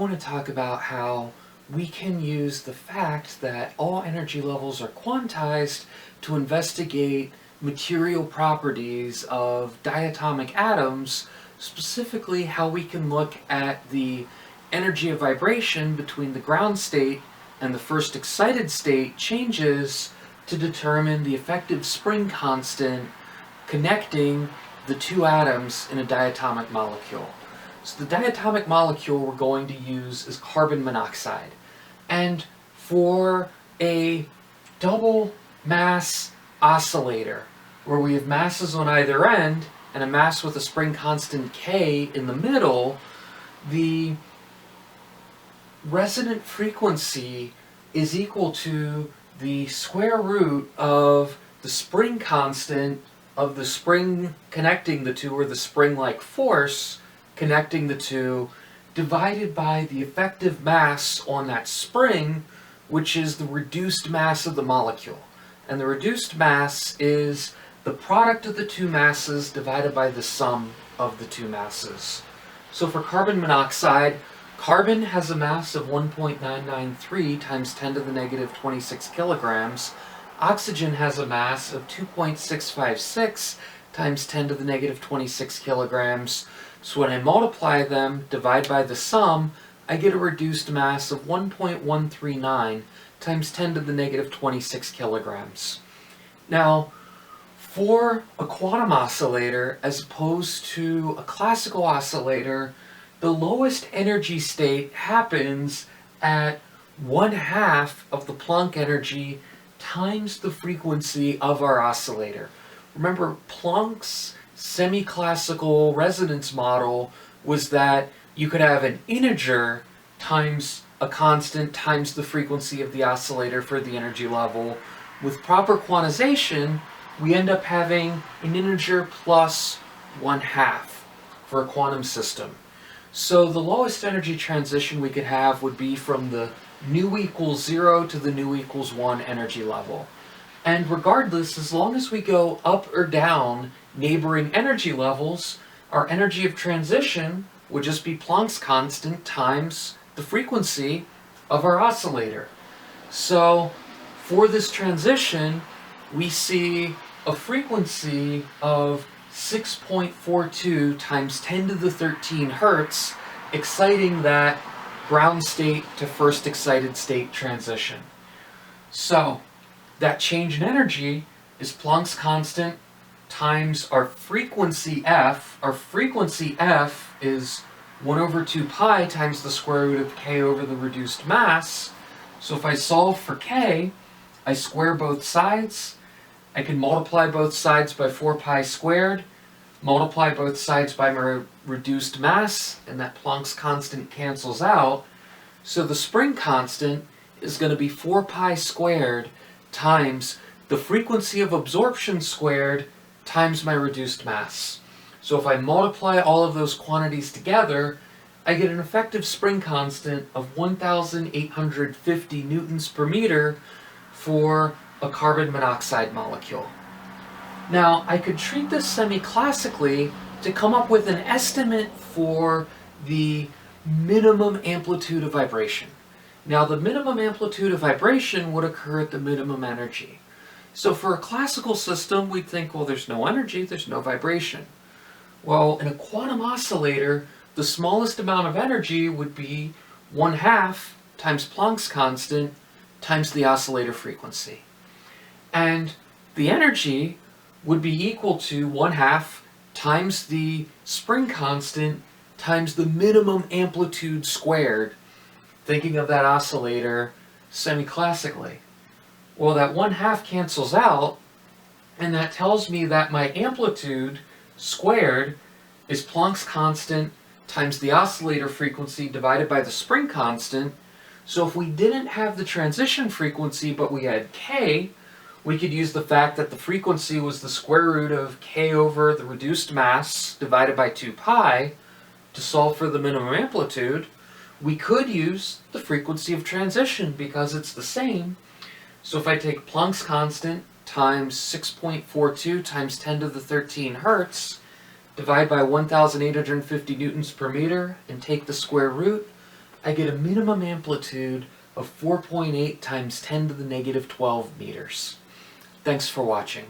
want to talk about how we can use the fact that all energy levels are quantized to investigate material properties of diatomic atoms, specifically how we can look at the energy of vibration between the ground state and the first excited state changes to determine the effective spring constant connecting the two atoms in a diatomic molecule. So the diatomic molecule we're going to use is carbon monoxide. And for a double mass oscillator, where we have masses on either end and a mass with a spring constant K in the middle, the resonant frequency is equal to the square root of the spring constant of the spring connecting the two, or the spring-like force connecting the two, divided by the effective mass on that spring, which is the reduced mass of the molecule. And the reduced mass is the product of the two masses divided by the sum of the two masses. So for carbon monoxide, carbon has a mass of 1.993 times 10 to the negative 26 kilograms. Oxygen has a mass of 2.656 times 10 to the negative 26 kilograms. So when I multiply them, divide by the sum, I get a reduced mass of 1.139 times 10 to the negative 26 kilograms. Now, for a quantum oscillator, as opposed to a classical oscillator, the lowest energy state happens at 1/2 of the Planck energy times the frequency of our oscillator. Remember, Planck's semi-classical resonance model was that you could have an integer times a constant times the frequency of the oscillator for the energy level. With proper quantization, we end up having an integer plus 1/2 for a quantum system. So the lowest energy transition we could have would be from the nu equals 0 to the nu equals 1 energy level. And regardless, as long as we go up or down neighboring energy levels, our energy of transition would just be Planck's constant times the frequency of our oscillator. So for this transition, we see a frequency of 6.42 times 10 to the 13 hertz, exciting that ground state to first excited state transition. So that change in energy is Planck's constant times our frequency f. Our frequency f is 1 over 2 pi times the square root of k over the reduced mass. So if I solve for k, I square both sides. I can multiply both sides by 4 pi squared, multiply both sides by my reduced mass, and that Planck's constant cancels out. So the spring constant is going to be 4 pi squared times the frequency of absorption squared times my reduced mass. So if I multiply all of those quantities together, I get an effective spring constant of 1,850 newtons per meter for a carbon monoxide molecule. Now, I could treat this semi-classically to come up with an estimate for the minimum amplitude of vibration. Now, the minimum amplitude of vibration would occur at the minimum energy. So for a classical system, we'd think, well, there's no energy, there's no vibration. Well, in a quantum oscillator, the smallest amount of energy would be 1/2 times Planck's constant times the oscillator frequency. And the energy would be equal to 1/2 times the spring constant times the minimum amplitude squared, thinking of that oscillator semi-classically. Well, that 1/2 cancels out, and that tells me that my amplitude squared is Planck's constant times the oscillator frequency divided by the spring constant. So if we didn't have the transition frequency but we had k, we could use the fact that the frequency was the square root of k over the reduced mass divided by 2 pi to solve for the minimum amplitude. We could use the frequency of transition because it's the same. So if I take Planck's constant times 6.42 times 10 to the 13 hertz, divide by 1,850 newtons per meter, and take the square root, I get a minimum amplitude of 4.8 times 10 to the negative 12 meters. Thanks for watching.